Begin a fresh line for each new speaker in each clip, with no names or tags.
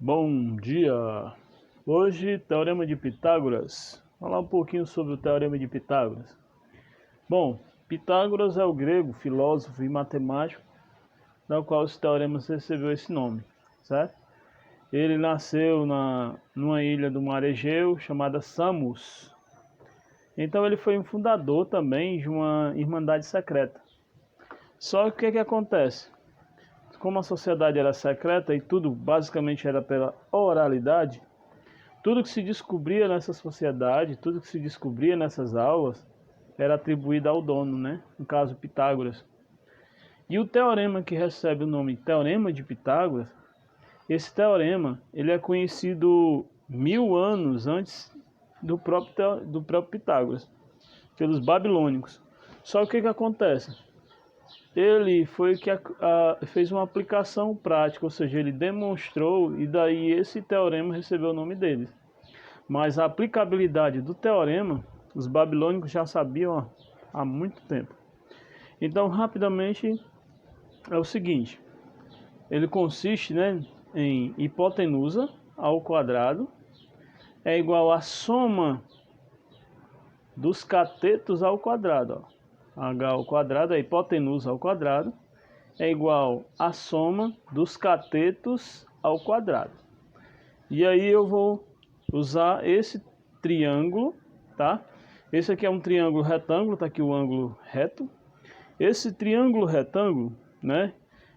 Bom dia! Hoje, Teorema de Pitágoras. Vou falar um pouquinho sobre o Teorema de Pitágoras. Bom, Pitágoras é o grego, filósofo e matemático, da qual esse teorema recebeu esse nome, certo? Ele nasceu numa ilha do mar Egeu chamada Samos. Então ele foi um fundador também de uma irmandade secreta. Só que o que acontece? Como a sociedade era secreta e tudo basicamente era pela oralidade, tudo que se descobria nessa sociedade, tudo que se descobria nessas aulas, era atribuído ao dono, né? No caso, Pitágoras. E o teorema que recebe o nome Teorema de Pitágoras, esse teorema ele é conhecido 1000 anos antes do próprio Pitágoras, pelos babilônicos. Só que o que acontece? Ele foi que fez uma aplicação prática, ou seja, ele demonstrou, e daí esse teorema recebeu o nome dele. Mas a aplicabilidade do teorema, os babilônicos já sabiam há muito tempo. Então, rapidamente, é o seguinte, ele consiste, né, em hipotenusa ao quadrado é igual à soma dos catetos ao quadrado, ó. H ao quadrado, a hipotenusa ao quadrado, é igual à soma dos catetos ao quadrado. E aí eu vou usar esse triângulo, tá? Esse aqui é um triângulo retângulo, tá aqui o ângulo reto. Esse triângulo retângulo, né?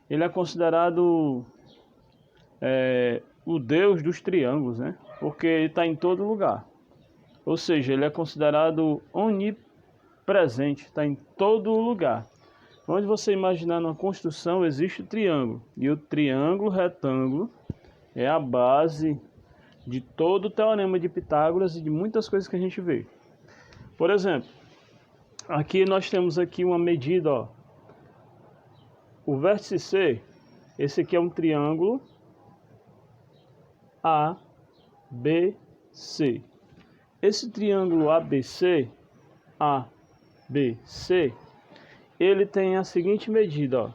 Ele é considerado o deus dos triângulos, né? Porque ele está em todo lugar. Ou seja, ele é considerado onipresente, está em todo lugar. Onde você imaginar numa construção existe o triângulo. E o triângulo retângulo é a base de todo o teorema de Pitágoras e de muitas coisas que a gente vê. Por exemplo, aqui nós temos aqui uma medida, ó. O vértice C, esse aqui é um triângulo ABC. Esse triângulo ABC, ele tem a seguinte medida, ó.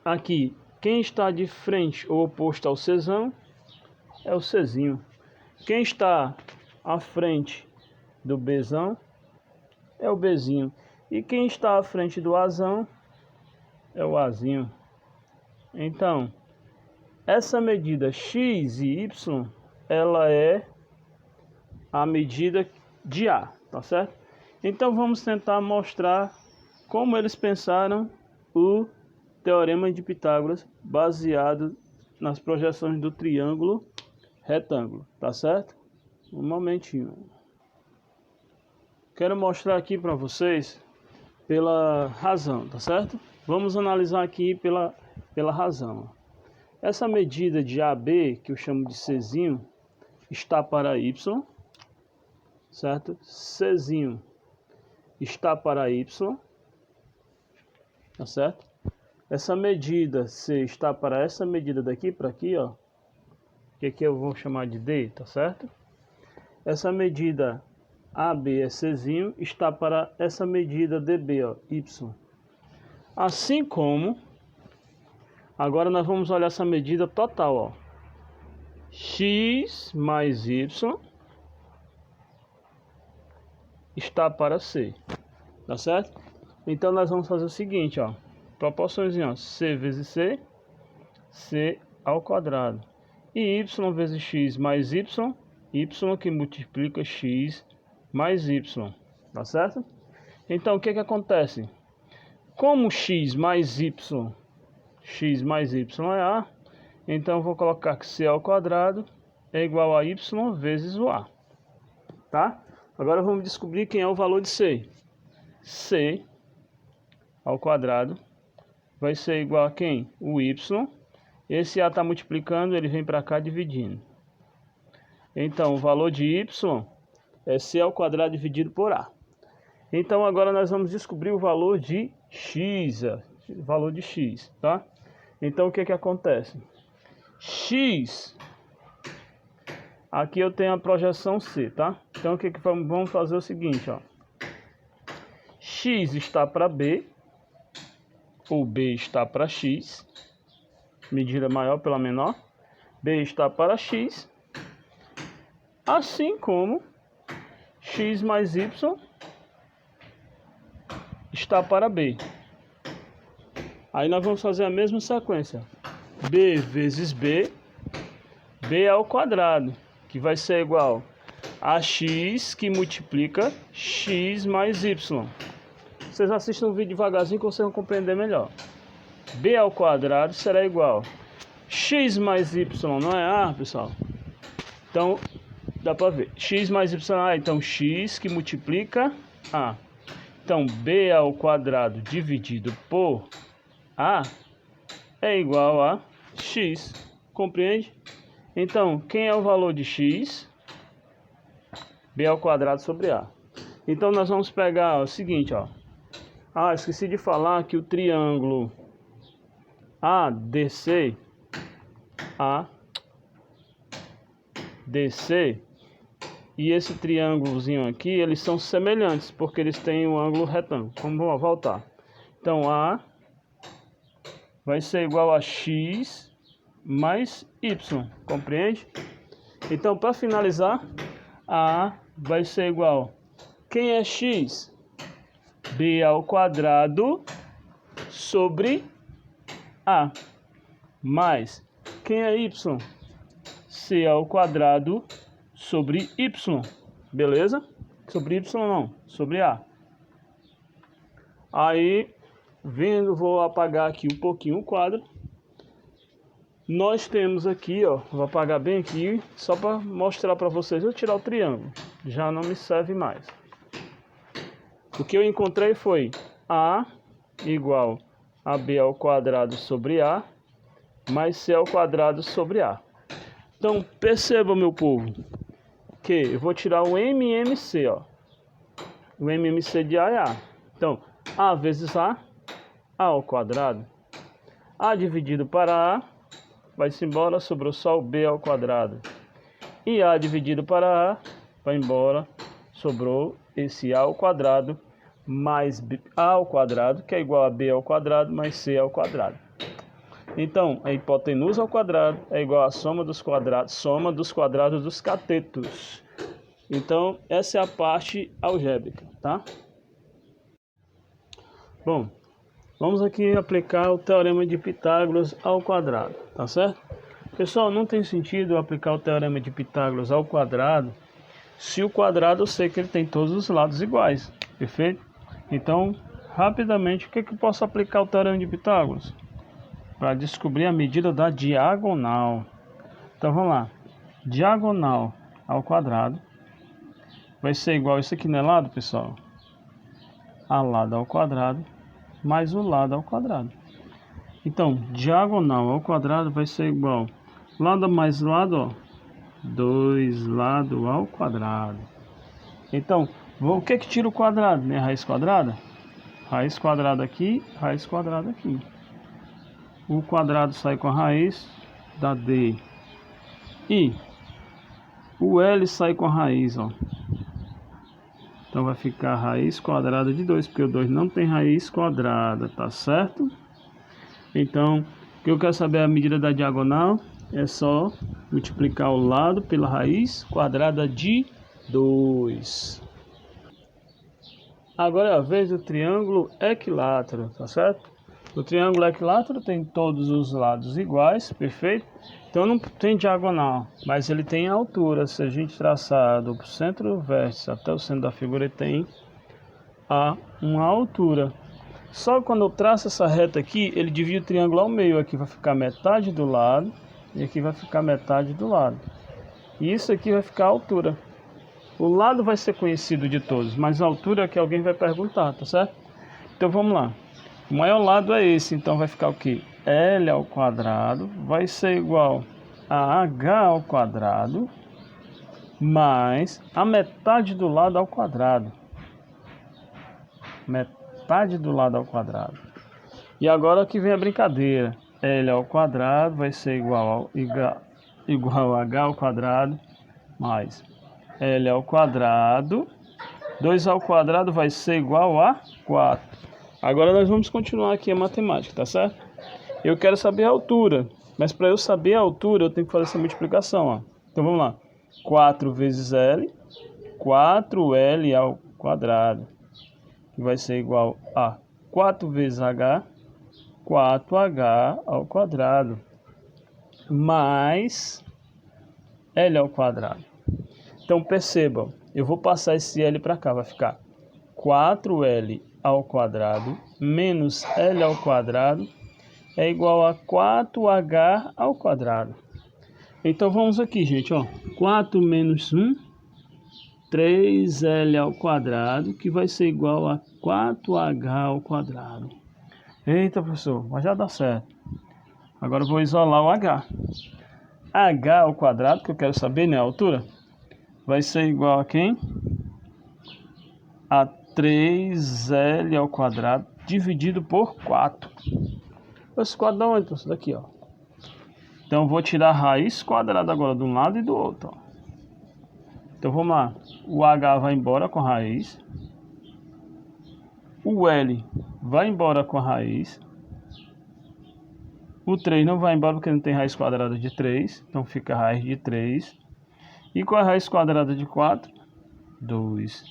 Aqui, quem está de frente ou oposto ao Czão é o Czinho. Quem está à frente do Bzão é o Bzinho. E quem está à frente do Azão é o Azinho. Então, essa medida x e y, ela é a medida de A, tá certo? Então vamos tentar mostrar como eles pensaram o teorema de Pitágoras baseado nas projeções do triângulo retângulo, tá certo? Um momentinho. Quero mostrar aqui para vocês pela razão, tá certo? Vamos analisar aqui pela razão. Essa medida de AB, que eu chamo de Czinho, está para Y, certo? Czinho está para Y, tá certo? Essa medida C está para essa medida daqui para aqui, ó, que aqui eu vou chamar de D, tá certo? Essa medida AB é Czinho, está para essa medida DB, ó, Y. Assim como, agora nós vamos olhar essa medida total, ó, X mais Y está para C, tá certo? Então nós vamos fazer o seguinte, ó, proporções, ó, C vezes C, C ao quadrado, e Y vezes X mais Y, Y que multiplica X mais Y, tá certo? Então o que acontece? Como X mais Y é A, então eu vou colocar que C ao quadrado é igual a Y vezes o A, tá? Agora vamos descobrir quem é o valor de C. C ao quadrado vai ser igual a quem? O Y. Esse A está multiplicando, ele vem para cá dividindo. Então, o valor de Y é C ao quadrado dividido por A. Então, agora nós vamos descobrir o valor de X. Tá? Então, o que acontece? X, aqui eu tenho a projeção C, tá? Então, vamos fazer o seguinte, ó. X está para B, ou B está para X, medida maior pela menor. B está para x, assim como x mais y está para b. Aí nós vamos fazer a mesma sequência. B vezes b, b ao quadrado, que vai ser igual a x que multiplica x mais y. Vocês assistam o vídeo devagarzinho que vocês vão compreender melhor. B ao quadrado será igual x mais y, não é A, pessoal? Então, dá para ver. X mais y, então x que multiplica A. Então, B ao quadrado dividido por A é igual a x. Compreende? Então, quem é o valor de x? B ao quadrado sobre A. Então, nós vamos pegar o seguinte, ó. Esqueci de falar que o triângulo ADC e esse triângulozinho aqui, eles são semelhantes, porque eles têm um ângulo retângulo. Vamos voltar. Então, A vai ser igual a x mais y, compreende? Então, para finalizar, A vai ser igual, quem é x? B ao quadrado sobre A, mais, quem é y? C ao quadrado sobre y, beleza? Sobre y não, sobre A. Aí, vou apagar aqui um pouquinho o quadro. Nós temos aqui, ó, vou apagar bem aqui, só para mostrar para vocês. Eu tirar o triângulo, já não me serve mais. O que eu encontrei foi A igual a B ao quadrado sobre A, mais C ao quadrado sobre A. Então, perceba, meu povo, que eu vou tirar o MMC, ó. O MMC de A é A. Então, A vezes A ao quadrado. A dividido para A, vai-se embora, sobrou só o B ao quadrado. E A dividido para A, vai embora, sobrou esse A ao quadrado, mais B ao quadrado, que é igual a B ao quadrado, mais C ao quadrado. Então, a hipotenusa ao quadrado é igual à soma dos quadrados dos catetos. Então, essa é a parte algébrica, tá? Bom, vamos aqui aplicar o teorema de Pitágoras ao quadrado, tá certo? Pessoal, não tem sentido aplicar o teorema de Pitágoras ao quadrado se o quadrado eu sei que ele tem todos os lados iguais, perfeito? Então, rapidamente, o que eu posso aplicar o teorema de Pitágoras? Para descobrir a medida da diagonal. Então, vamos lá. Diagonal ao quadrado vai ser igual a isso aqui, não é lado, pessoal? A lado ao quadrado mais o lado ao quadrado. Então, diagonal ao quadrado vai ser igual lado mais lado, ó, 2 lado ao quadrado. Então, o que tira o quadrado, né? Raiz quadrada? Raiz quadrada aqui, raiz quadrada aqui. O quadrado sai com a raiz, dá D. E o L sai com a raiz, ó. Então vai ficar raiz quadrada de 2, porque o 2 não tem raiz quadrada, tá certo? Então, o que eu quero saber é a medida da diagonal. É só multiplicar o lado pela raiz quadrada de 2. Agora é a vez do triângulo equilátero, tá certo? O triângulo equilátero tem todos os lados iguais, perfeito? Então não tem diagonal, mas ele tem altura. Se a gente traçar do centro do vértice até o centro da figura, ele tem uma altura. Só quando eu traço essa reta aqui, ele divide o triângulo ao meio. Aqui vai ficar metade do lado e aqui vai ficar metade do lado. E isso aqui vai ficar a altura. O lado vai ser conhecido de todos, mas a altura é que alguém vai perguntar, tá certo? Então vamos lá. O maior lado é esse, então vai ficar o quê? L ao quadrado vai ser igual a H ao quadrado mais a metade do lado ao quadrado. Metade do lado ao quadrado. E agora que vem a brincadeira. L ao quadrado vai ser igual a H ao quadrado mais L ao quadrado. 2 ao quadrado vai ser igual a 4. Agora nós vamos continuar aqui a matemática, tá certo? Eu quero saber a altura. Mas para eu saber a altura, eu tenho que fazer essa multiplicação, ó. Então vamos lá. 4 vezes L, 4L ao quadrado, que vai ser igual a 4 vezes H, 4H ao quadrado, mais L ao quadrado. Então percebam, eu vou passar esse L para cá, vai ficar 4L ao quadrado menos L ao quadrado é igual a 4H ao quadrado. Então vamos aqui, gente, ó. 4 menos 1, 3L ao quadrado, que vai ser igual a 4H ao quadrado. Eita, professor, mas já dá certo. Agora eu vou isolar o H. H ao quadrado, que eu quero saber, né, a altura, vai ser igual a quem? A 3L ao quadrado dividido por 4. Esse quadro dá onde, professor? Daqui, ó. Então eu vou tirar a raiz quadrada agora de um lado e do outro, ó. Então vamos lá. O H vai embora com a raiz. O L vai embora com a raiz. O 3 não vai embora porque não tem raiz quadrada de 3. Então fica a raiz de 3. E com a raiz quadrada de 4? 2.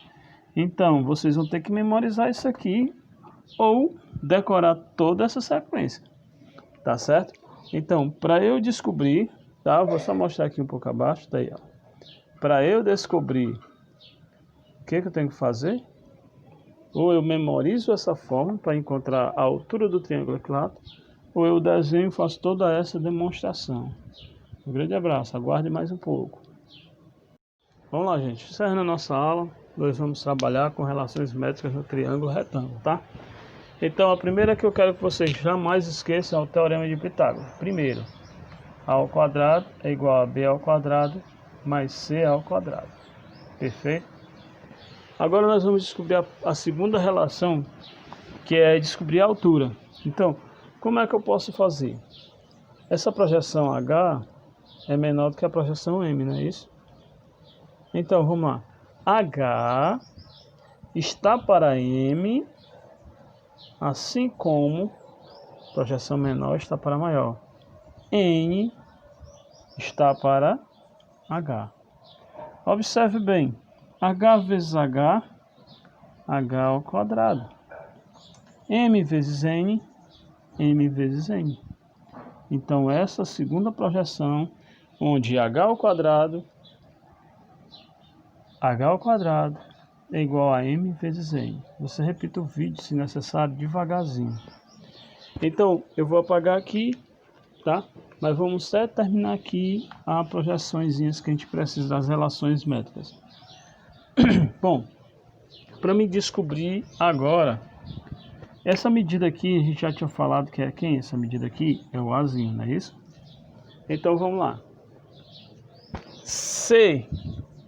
Então vocês vão ter que memorizar isso aqui ou decorar toda essa sequência. Tá certo? Então, para eu descobrir, tá? Vou só mostrar aqui um pouco abaixo, tá aí, ó. Para eu descobrir o que eu tenho que fazer, ou eu memorizo essa forma para encontrar a altura do triângulo equilátero, ou eu desenho e faço toda essa demonstração. Um grande abraço, aguarde mais um pouco. Vamos lá, gente. Encerrando a nossa aula, nós vamos trabalhar com relações métricas no triângulo retângulo, tá? Então, a primeira que eu quero que vocês jamais esqueçam é o Teorema de Pitágoras. Primeiro, A ao quadrado é igual a B ao quadrado mais C ao quadrado. Perfeito? Agora nós vamos descobrir a segunda relação, que é descobrir a altura. Então, como é que eu posso fazer? Essa projeção H é menor do que a projeção M, não é isso? Então, vamos lá. H está para M, assim como projeção menor está para maior. N está para H. Observe bem. H vezes H, H ao quadrado. M vezes N, M vezes N. Então, essa segunda projeção, onde H ao quadrado é igual a M vezes N. Você repita o vídeo, se necessário, devagarzinho. Então, eu vou apagar aqui, tá? Mas vamos só terminar aqui as projeçõezinhas que a gente precisa das relações métricas. Bom, para me descobrir agora, essa medida aqui, a gente já tinha falado que é quem? Essa medida aqui é o Azinho, não é isso? Então, vamos lá. C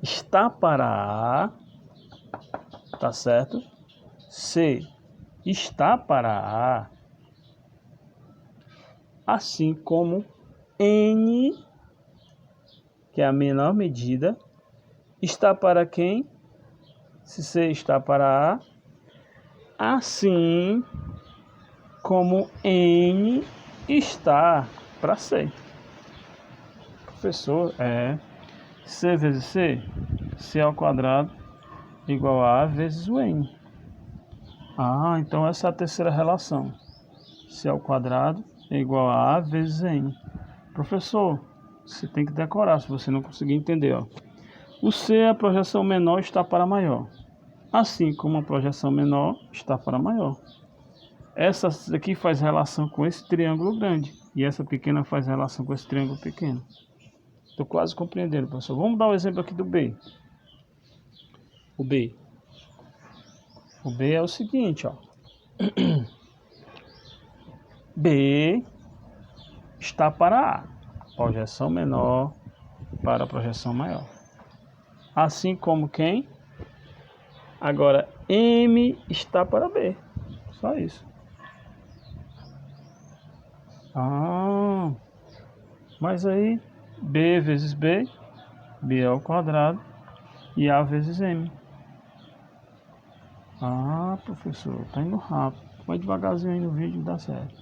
está para A, tá certo? C está para A, assim como N, que é a menor medida, está para quem? Se C está para A, assim como N está para C. Professor, C vezes C, C ao quadrado igual a vezes o N. Então essa é a terceira relação. C ao quadrado é igual a vezes N. Professor, você tem que decorar se você não conseguir entender, ó. O C é a projeção menor está para maior. Assim como a projeção menor está para maior. Essa aqui faz relação com esse triângulo grande. E essa pequena faz relação com esse triângulo pequeno. Estou quase compreendendo, professor. Vamos dar um exemplo aqui do B. O B é o seguinte, ó. B está para A. Projeção menor para a projeção maior. Assim como quem? Agora, M está para B. Só isso. Mas aí, B vezes B, B ao quadrado, e A vezes M. Professor, tá indo rápido. Vai devagarzinho aí no vídeo, dá certo.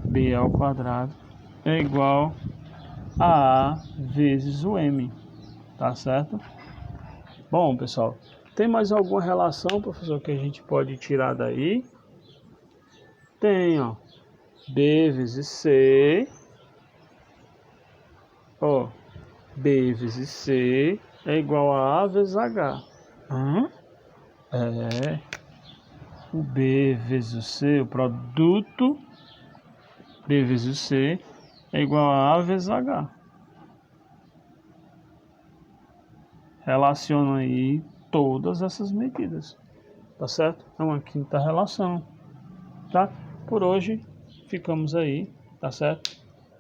B ao quadrado é igual a A vezes o M, tá certo? Bom, pessoal, tem mais alguma relação, professor, que a gente pode tirar daí? Tem, ó, B vezes C, ó, B vezes C é igual a vezes H. É, o B vezes o C, o produto B vezes o C é igual a vezes H. Relaciona aí todas essas medidas, tá certo? É uma quinta relação, tá? Por hoje ficamos aí, tá certo?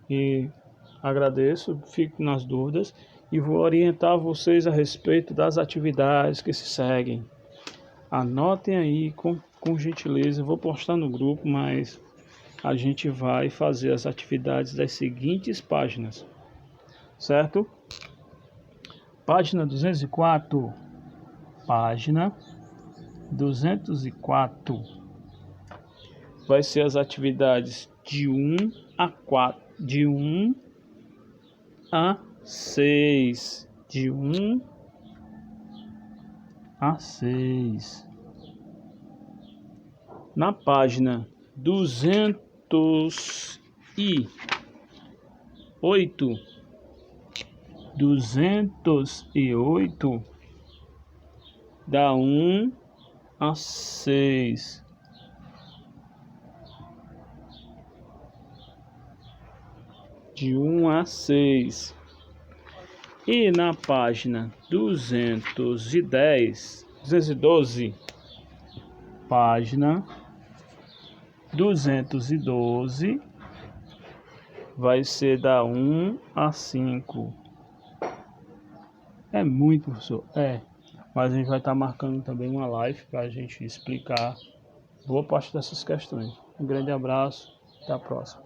E agradeço, fico nas dúvidas e vou orientar vocês a respeito das atividades que se seguem. Anotem aí com gentileza, eu vou postar no grupo, mas a gente vai fazer as atividades das seguintes páginas, certo? Página 204, página 204 vai ser as atividades de 1 a 4, de 1 a 6, de 1 a 6. Na página 208 dá 1 a 6. De 1 a 6. E na página 212, página 212 vai ser da 1 a 5. É muito, professor? É. Mas a gente vai estar marcando também uma live para a gente explicar boa parte dessas questões. Um grande abraço, até a próxima.